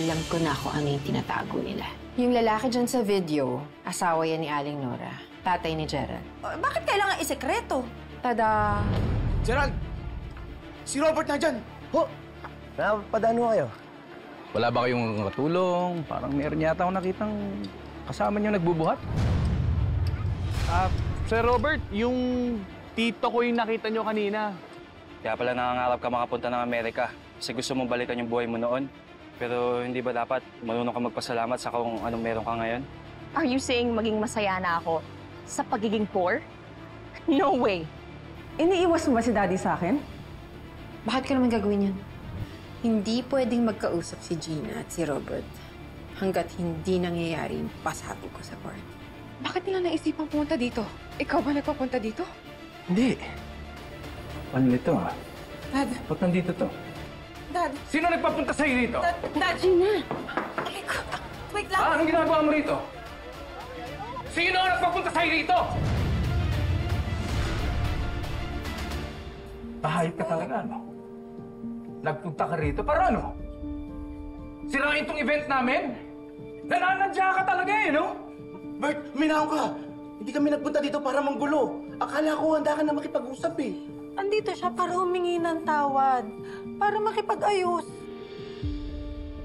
Alam ko na kung ano yung tinatago nila. Yung lalaki dyan sa video, asawa yan ni Aling Nora. Tatay ni Gerald. Bakit kailangan isekreto? Tada! Gerald! Si Robert na dyan! Ho! Napadaan mo kayo? Wala ba kayong katulong? Parang meron yata akong nakitang kasama niyo nagbubuhat. Sir Robert, yung tito ko yung nakita nyo kanina. Kaya pala nangangarap ka makapunta ng Amerika kasi gusto mong balikan yung buhay mo noon. Pero hindi ba dapat marunong ka magpasalamat sa kung anong meron ka ngayon? Are you saying maging masaya na ako sa pagiging poor? No way! Iniiwas mo ba si Daddy sa akin? Bakit ka naman gagawin yan? Hindi pwedeng magkausap si Gina at si Robert hanggat hindi nangyayari yung pasabog ko sa court. Bakit nila naisipang pumunta dito? Ikaw ba nagpapunta dito? Hindi. Ano nito, ha? Dad. Ba't nandito to? Dad. Sino nagpapunta sa'yo dito? Dad. Gina! Wait lang. Anong ginagawa mo rito? Sino ang nagpapunta sa'yo rito? Bahayag ka talaga, no? Nagpunta ka rito para ano? Sirain itong event namin? Nananadya ka talaga eh, no? Bert, minaw ka! Hindi kami nagpunta dito para manggulo. Akala ko handa ka na makipag-usap eh. Andito siya para humingi ng tawad. Para makipag-ayos.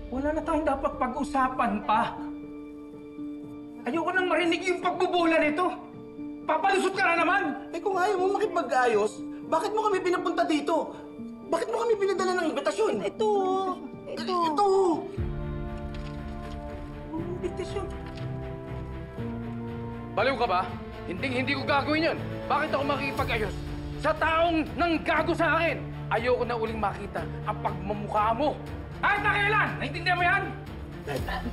Wala na tayong dapat pag-usapan pa. Ayoko nang marinig yung pagbubula nito. Papalusot ka na naman! Eh kung ayaw mo makipag-ayos, bakit mo kami pinapunta dito? Bakit mo kami pinadala ng imbitasyon? Ito. Ito! Imbitasyon. Baliw ka ba? Hindi ko gagawin yun. Bakit ako makikipag-ayos? Sa taong nanggago sa akin, ayoko na uling makita ang pagmamukha mo. Kahit na kailan! Naintindihan mo yan?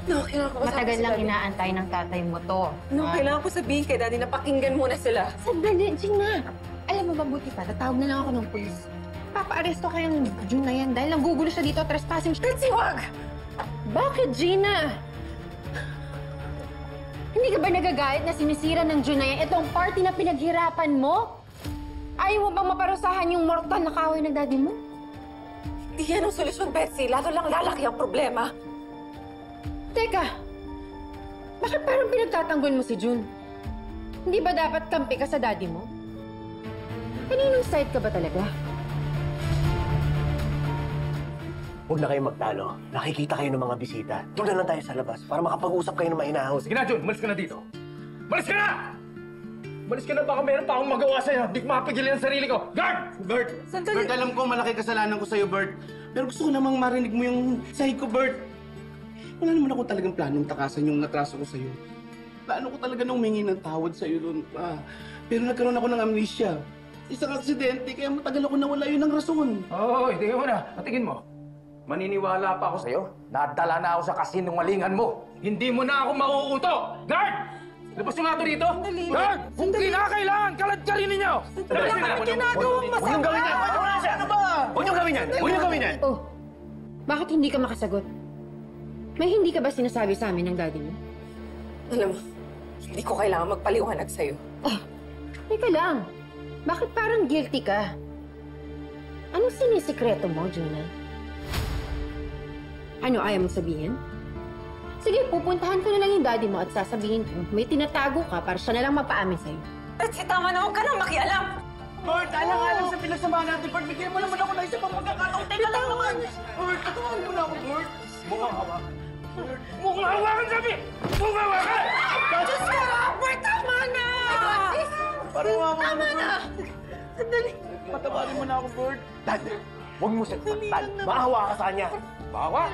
No, kailangan ko Matagal lang inaantay ng tatay mo to. No, kailangan ko sabihin kay Daddy na pakinggan muna sila. Sandali, Gina! Alam mo, mabuti pa, tatawag na lang ako ng pulis. Papa-aresto kayo ng June na yan dahil nanggugulo siya dito, trespassing. Betsy, wag! Bakit, Gina? Hindi ka ba nagagalit na sinisira ng June na yan? Ito ang party na pinaghirapan mo? Ayaw mo bang maparusahan yung mortal na kaway ng daddy mo? Hindi yan ang solusyon, Betsy. Lalo lang lalaki ang problema. Teka, bakit parang pinagtatanggol mo si June? Hindi ba dapat kampi ka sa daddy mo? Kaninong side ka ba talaga? Huwag na kayo magtalo. Nakikita kayo ng mga bisita. Doon na lang tayo sa labas para makapag-usap kayo ng mahinahon. Sige na, June. Malis ka na dito. Malis ka na! Malis ka na. Baka meron pa akong magawa sa'yo. Di ko mapigilin ang sarili ko. Guard! Bert! Sandali. Bert, alam ko malaki kasalanan ko sa'yo, Bert. Pero gusto ko namang marinig mo yung sahig ko, Bert. Wala naman ako talagang planong takasan yung natraso ko sa'yo. Plano ko talaga nung humingi ng tawad sa'yo doon pa. Pero nagkaroon ako ng amnesia. Isang aksidente, kaya matagal ako nawala yun ng rason. Oo, tingin mo na. Patingin mo. Maniniwala pa ako sa'yo. Nadala na ako sa kasinungalingan mo. Hindi mo na ako mauuto. Guard! Labas nyo nga ito dito. Guard! Kung kinakailangan, kalad ka rin ninyo. Bakit ginagawang masama? Huwag niyong gawin yan! Ano ba? Huwag niyong gawin yan! Huwag niyong gawin yan! Oh, bakit hindi ka makasagot? May hindi ka ba sinasabi sa amin ng daddy mo? Alam mo, hindi ko kailangan magpaliwanag sa'yo. Teka lang. Bakit parang guilty ka? Anong sinisikreto mo, Gina? Ano ayaw mong sabihin? Sige, pupuntahan ko na lang yung daddy mo at sasabihin ko may tinatago ka para siya na lang magpaamin sa'yo. Betsy, tama na. Huwag ka nang makialam. Bert, alang-alang sa pinagsamahan natin, Bert. Bigyan mo naman ako ng isa pang pagkakataon. Teka lang naman. Bert, katuhan mo na ako, Bert. Mukhang hawakan. Mukhang hawakan, sabi! Mukhang hawakan! Diyos ko! Bert, tama na! Parang hawakan Tama mo, na! Bert. Sandali. Patawarin mo na ako, Bert. Dad, huwag mo siya saktan. Maawa ka sa kanya. Mahawa?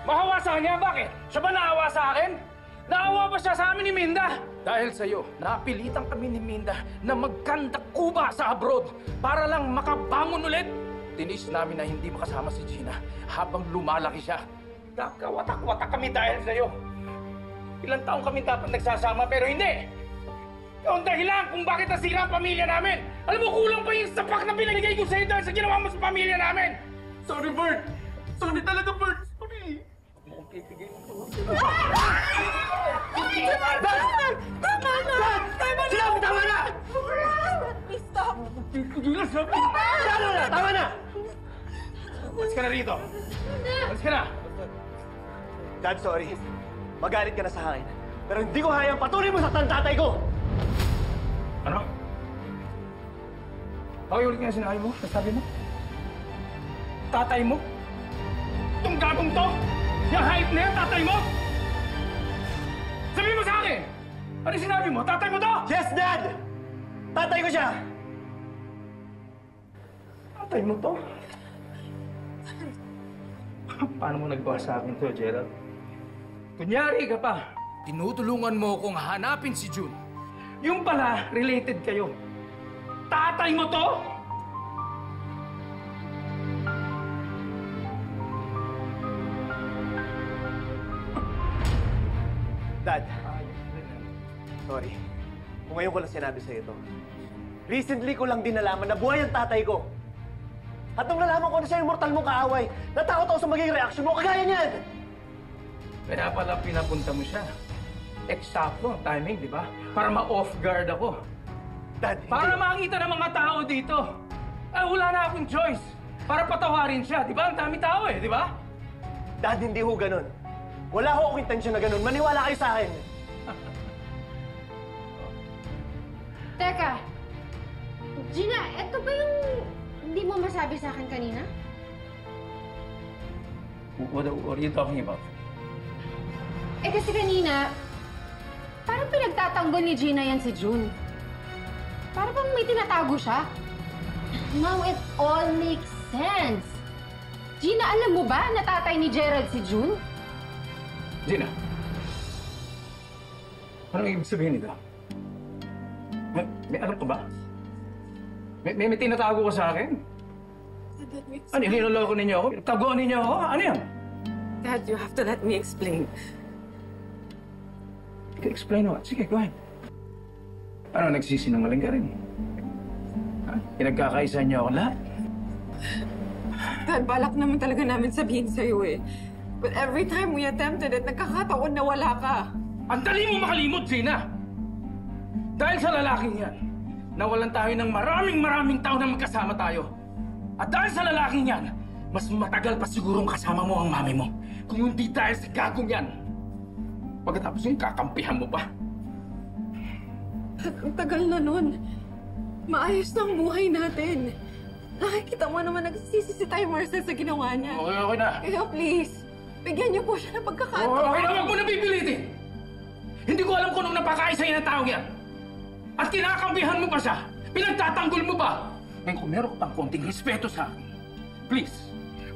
Mahawa sa kanya? Bakit? Siya ba naawa sa akin? Naawa ba siya sa amin ni Minda? Dahil sa'yo, napilitan kami ni Minda na magkandakuba sa abroad para lang makabangon ulit. Tinis namin na hindi makasama si Gina habang lumalaki siya. Nakawatak-watak kami dahil sa'yo. Ilang taong kami dapat nagsasama pero hindi. Ikaw ang dahilan kung bakit nasira ang pamilya namin. Alam mo, kulang pa yung sapak na pinagigay ko sa'yo dahil sa ginawa mo sa pamilya namin. Sorry, Bert. Sorry talaga, Bert. Sorry. Tama na! Sinabi, tama na! Please stop! Tama na! Malis ka na rito. Malis ka na. Dad, sorry. Magalit ka na sa akin. Pero hindi ko hayang patuloy mo saktan tatay ko! Ano? Pakiulit nga sinabi mo, nasabi mo? Tatay mo? Itong gagong to? Yung hype na yan, tatay mo? Sabi mo sa akin! Ano yung sinabi mo? Tatay mo to? Yes, Dad! Tatay ko siya! Tatay mo to? Paano mo nagawa sa akin to, Gerald? Kunyari ka pa, tinutulungan mo kong hanapin si June. Yung pala, related kayo. Tatay mo to? Dad, sorry. Kung ngayon ko lang sinabi sa'yo ito. Recently ko lang din nalaman na buhay ang tatay ko. At nung nalaman ko na siya yung mortal mong kaaway, natakot ako sa magiging reaction mo, kagaya niyan! Kaya pala pinapunta mo siya. Eksakto ang timing, di ba? Para ma-off guard ako. Dad, hindi. Para makita ng mga tao dito. Wala na akong choice. Para patawarin siya, di ba? Ang dami tao di ba? Dad, hindi ho ganun. Wala ho akong intensyon na ganun. Maniwala kayo sa akin. Teka, Gina, eto ba yung hindi mo masabi sa akin kanina? What are you talking about? Eh kasi kanina, parang pinagtatanggol ni Gina yan si June. Parang bang may tinatago siya. Now it all makes sense. Gina, alam mo ba na tatay ni Gerald si June? Gina, anong ibig sabihin nito? May alam ko ba? May tinatago ka sa akin? Ano, niloloko ninyo ako? Taguan ninyo ako? Ano yan? Dad, you have to let me explain. Explain what? Sige, go ahead. Ano, nagsisinungaling ka rin? Ha? Pinagkakaisa niyo ako lahat? Dad, balak naman talaga namin sabihin sa'yo But every time we attempted it, nagkakataon na wala ka. Ang dali mo makalimot, Gina! Dahil sa lalaking yan, nawalan tayo ng maraming taon na magkasama tayo. At dahil sa lalaking yan, mas matagal pa sigurong kasama mo ang mami mo. Kung hindi dahil sa gagong yan. Pagkatapos yun, kakampihan mo pa. Ang tagal na nun. Maayos na ang buhay natin. Nakikita mo naman nagsisisi si Tay Marcel sa ginawa niya. Okay na. Kaya please, bigyan niyo po siya ng pagkakataon. Okay na, wag mo na pipilitin! Hindi ko alam kung anong napakaisa yan ang tao yan. At kinakampihan mo pa siya. Pinagtatanggol mo pa. Ngayon kung meron ka pang konting respeto sa akin, please,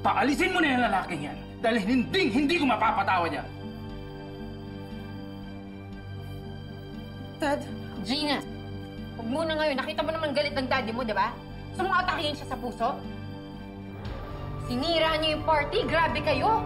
paalisin mo na yung lalaking yan. Dahil hindi ko mapapatawad yan. Dad, Gina, huwag muna ngayon. Nakita mo naman galit ng daddy mo, di ba? Gusto mong atakihin siya sa puso? Sinira niyo yung party. Grabe kayo.